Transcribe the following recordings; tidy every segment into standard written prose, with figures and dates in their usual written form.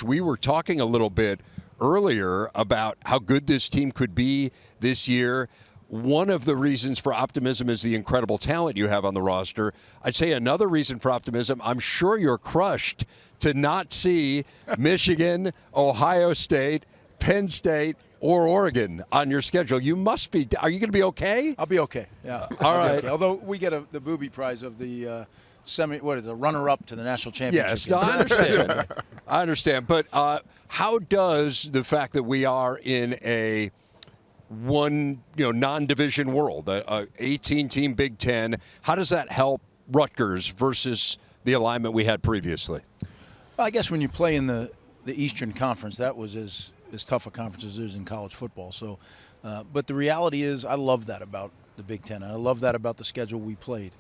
We were talking a little bit earlier about how good this team could be this year. One of the reasons for optimism is the incredible talent you have on the roster. I'd say another reason for optimism, I'm sure you're crushed to not see Michigan, Ohio State, Penn State, or Oregon on your schedule. You must be. Are you going to be okay? I'll be okay. Yeah. All right. Okay. Although we get the booby prize of the runner-up to the national championship. Yes, no, I understand. I understand. But how does the fact that we are in a non-division world, a 18-team Big Ten, how does that help Rutgers versus the alignment we had previously? Well, I guess when you play in the Eastern Conference, that was as tough a conference as there is in college football. So, but the reality is, I love that about the Big Ten. I love that about the schedule we played.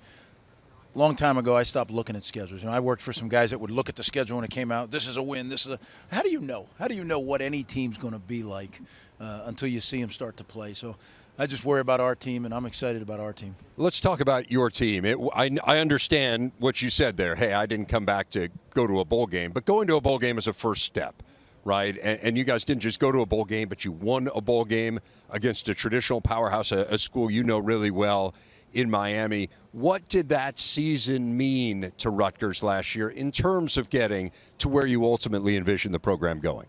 A long time ago, I stopped looking at schedules. I worked for some guys that would look at the schedule when it came out. This is a win. This is a. How do you know? How do you know what any team's going to be like until you see them start to play? So, I just worry about our team, and I'm excited about our team. Let's talk about your team. I understand what you said there. Hey, I didn't come back to go to a bowl game, but going to a bowl game is a first step, right? And you guys didn't just go to a bowl game, but you won a bowl game against a traditional powerhouse, a school you know really well in Miami. What did that season mean to Rutgers last year in terms of getting to where you ultimately envisioned the program going?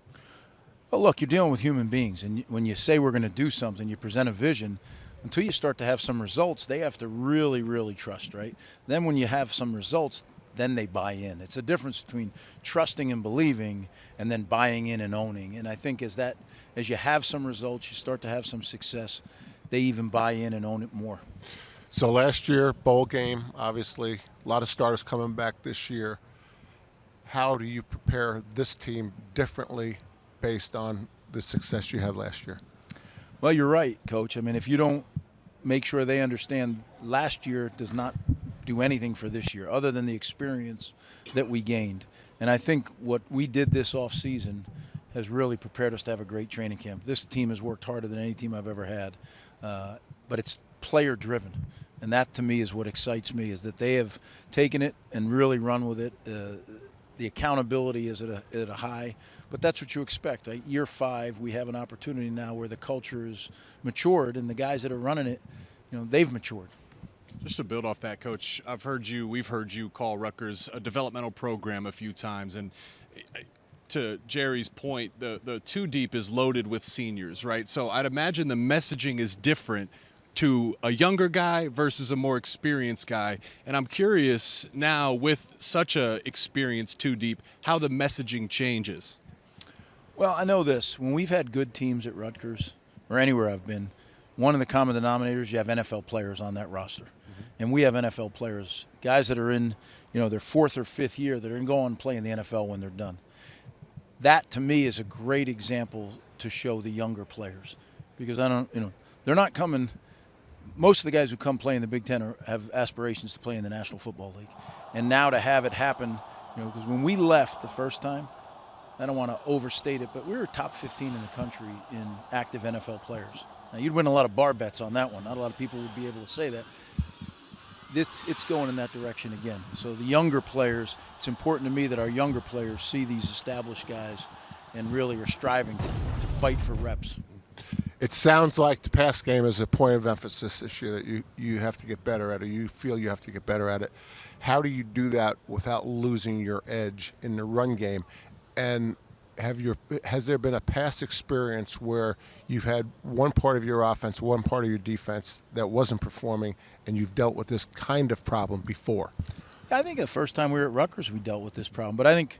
Well, look, you're dealing with human beings, and when you say we're going to do something, you present a vision. Until you start to have some results, they have to really, really trust, right? Then when you have some results, then they buy in. It's a difference between trusting and believing and then buying in and owning. And I think as you have some results, you start to have some success, they even buy in and own it more. So last year, bowl game, obviously, a lot of starters coming back this year. How do you prepare this team differently based on the success you had last year? Well, you're right, Coach. I mean, if you don't make sure they understand last year does not do anything for this year other than the experience that we gained. And I think what we did this offseason has really prepared us to have a great training camp. This team has worked harder than any team I've ever had, but it's player-driven. And that, to me, is what excites me, is that they have taken it and really run with it. The accountability is at a high, but that's what you expect. Right? Year 5, we have an opportunity now where the culture is matured, and the guys that are running it, they've matured. Just to build off that, Coach, we've heard you call Rutgers a developmental program a few times, and to Gerry's point, the 2 deep is loaded with seniors, right? So I'd imagine the messaging is different to a younger guy versus a more experienced guy. And I'm curious now, with such a experienced 2 deep, how the messaging changes. Well, I know this. When we've had good teams at Rutgers, or anywhere I've been, one of the common denominators, you have NFL players on that roster. Mm-hmm. And we have NFL players, guys that are in, their 4th or 5th year, that are going to go on and play in the NFL when they're done. That, to me, is a great example to show the younger players. Because they're not coming. Most of the guys who come play in the Big Ten have aspirations to play in the National Football League. And now to have it happen, because when we left the first time, I don't want to overstate it, but we were top 15 in the country in active NFL players. Now, you'd win a lot of bar bets on that one. Not a lot of people would be able to say that. It's going in that direction again. So the younger players, it's important to me that our younger players see these established guys and really are striving to fight for reps. It sounds like the pass game is a point of emphasis this year, that you have to get better at it. You feel you have to get better at it. How do you do that without losing your edge in the run game? And has there been a past experience where you've had one part of your offense, one part of your defense that wasn't performing, and you've dealt with this kind of problem before? I think the first time we were at Rutgers, we dealt with this problem. But I think,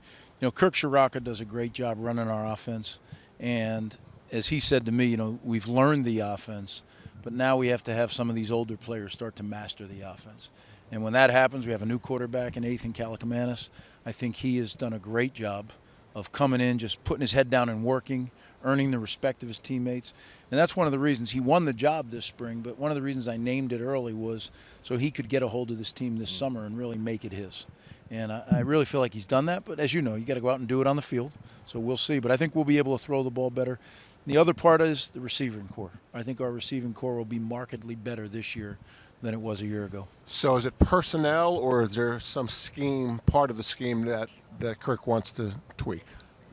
Kirk Shiraka does a great job running our offense. And as he said to me, we've learned the offense, but now we have to have some of these older players start to master the offense. And when that happens, we have a new quarterback in Ethan Kalakamanis. I think he has done a great job of coming in, just putting his head down and working, earning the respect of his teammates. And that's one of the reasons he won the job this spring, but one of the reasons I named it early was so he could get a hold of this team this summer and really make it his. And I really feel like he's done that, but as you know, you got to go out and do it on the field. So we'll see, but I think we'll be able to throw the ball better. The other part is the receiving core. I think our receiving core will be markedly better this year than it was a year ago. So is it personnel, or is there some scheme, part of the scheme that Kirk wants to tweak?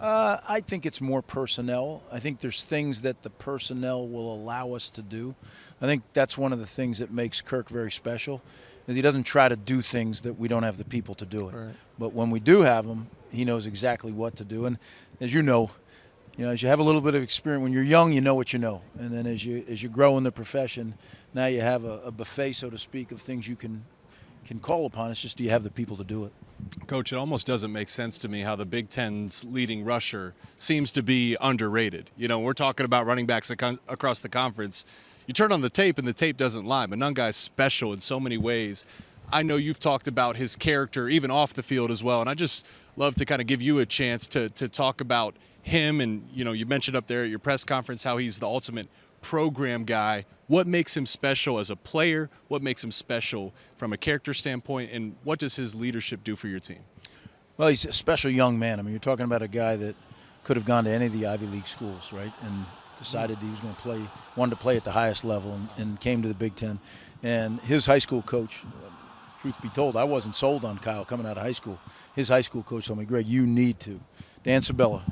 I think it's more personnel. I think there's things that the personnel will allow us to do. I think that's one of the things that makes Kirk very special, is he doesn't try to do things that we don't have the people to do it. Right. But when we do have them, he knows exactly what to do. And as you know, as you have a little bit of experience, when you're young, you know what you know. And then as you grow in the profession, now you have a buffet, so to speak, of things you can call upon. It's just, do you have the people to do it? Coach, it almost doesn't make sense to me how the Big Ten's leading rusher seems to be underrated. We're talking about running backs across the conference. You turn on the tape and the tape doesn't lie. Manungai's special in so many ways. I know you've talked about his character even off the field as well, and I just love to kind of give you a chance to talk about him. And you mentioned up there at your press conference how he's the ultimate program guy. What makes him special as a player? What makes him special from a character standpoint? And what does his leadership do for your team? Well, he's a special young man. I mean, you're talking about a guy that could have gone to any of the Ivy League schools, right? And decided he was going to play, wanted to play at the highest level, and came to the Big Ten. And his high school coach, truth be told, I wasn't sold on Kyle coming out of high school. His high school coach told me, Greg, you need to. Dan Sabella,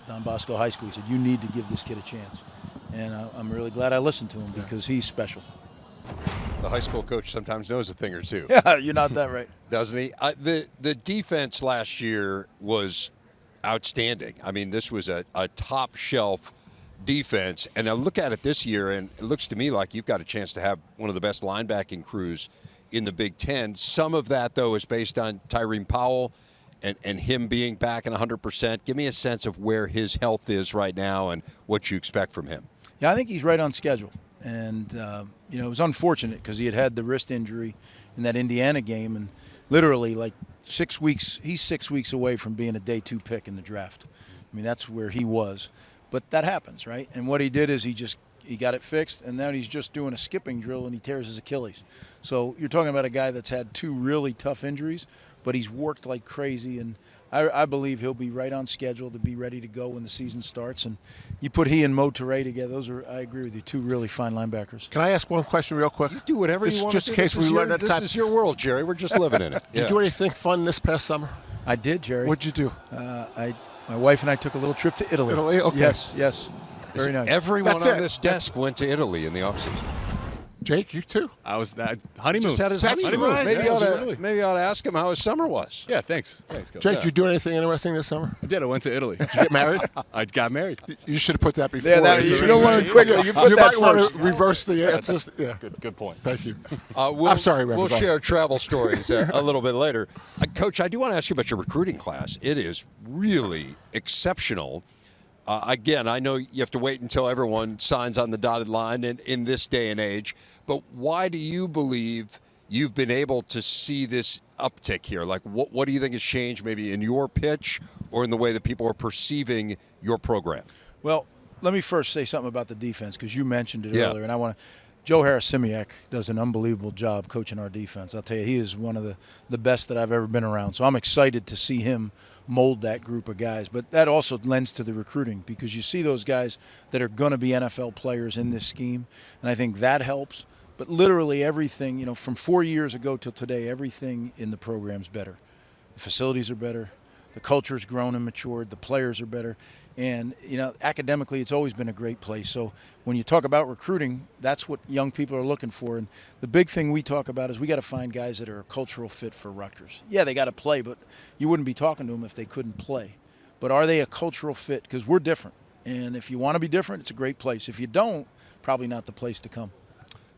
Don Bosco High School, he said, you need to give this kid a chance. And I'm really glad I listened to him, because he's special. The high school coach sometimes knows a thing or two. Yeah, you're not that right. Doesn't he? The defense last year was outstanding. I mean, this was a top shelf defense. And I look at it this year, and it looks to me like you've got a chance to have one of the best linebacking crews in the Big Ten. Some of that, though, is based on Tyreen Powell and him being back and 100%. Give me a sense of where his health is right now and what you expect from him. Yeah, I think he's right on schedule. And, it was unfortunate because he had the wrist injury in that Indiana game. And literally, like 6 weeks, he's 6 weeks away from being a day 2 pick in the draft. I mean, that's where he was. But that happens, right? And what he did is he got it fixed, and now he's just doing a skipping drill, and he tears his Achilles. So you're talking about a guy that's had 2 really tough injuries, but he's worked like crazy. And I believe he'll be right on schedule to be ready to go when the season starts. And you put he and Mo Toure together, those are, I agree with you, 2 really fine linebackers. Can I ask one question real quick? You do whatever you want just to in do. case we run out of time. This is your world, Gerry. We're just living in it. Did you do anything fun this past summer? I did, Gerry. What'd you do? My wife and I took a little trip to Italy. Italy? Okay. Yes. Very nice. Everyone That's on it. this desk went to Italy in the offseason. Jake, you too? I was that honeymoon. Just had his That's honeymoon. right. Maybe, Yeah, maybe I ought to ask him how his summer was. Yeah, thanks, Coach. Jake, did you do anything interesting this summer? I did. I went to Italy. Did you get married? I got married. You should have put that before. Yeah, you don't learn quickly. You put You that might want first. to reverse the answers. Yeah. Good point. Thank you. I'm sorry, We'll Reverend. share travel stories a little bit later. Coach, I do want to ask you about your recruiting class. It is really exceptional. Again, I know you have to wait until everyone signs on the dotted line in this day and age, but why do you believe you've been able to see this uptick here? Like, what do you think has changed maybe in your pitch or in the way that people are perceiving your program? Well, let me first say something about the defense, because you mentioned it earlier, and I want to. Joe Harris-Simiak does an unbelievable job coaching our defense. I'll tell you, he is one of the best that I've ever been around. So I'm excited to see him mold that group of guys. But that also lends to the recruiting, because you see those guys that are going to be NFL players in this scheme, and I think that helps. But literally everything, from 4 years ago till today, everything in the program's better. The facilities are better. The culture's grown and matured. The players are better. And, academically, it's always been a great place. So when you talk about recruiting, that's what young people are looking for. And the big thing we talk about is we got to find guys that are a cultural fit for Rutgers. Yeah, they got to play, but you wouldn't be talking to them if they couldn't play. But are they a cultural fit? Because we're different. And if you want to be different, it's a great place. If you don't, probably not the place to come.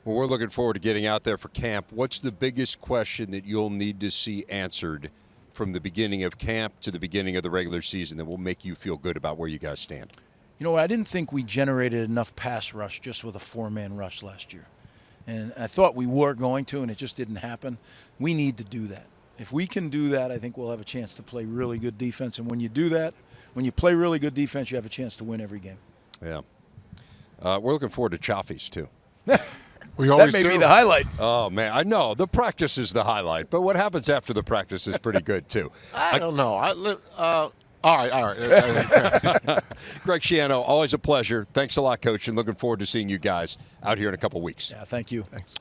Well, we're looking forward to getting out there for camp. What's the biggest question that you'll need to see answered from the beginning of camp to the beginning of the regular season that will make you feel good about where you guys stand? You know what? I didn't think we generated enough pass rush just with a 4-man rush last year. And I thought we were going to, and it just didn't happen. We need to do that. If we can do that, I think we'll have a chance to play really good defense. And when you do that, when you play really good defense, you have a chance to win every game. Yeah. We're looking forward to Chaffees, too. We always That may do. be the highlight. Oh, man. I know. The practice is the highlight, but what happens after the practice is pretty good, too. I don't know. All right. Greg Schiano, always a pleasure. Thanks a lot, Coach, and looking forward to seeing you guys out here in a couple weeks. Yeah, thank you. Thanks.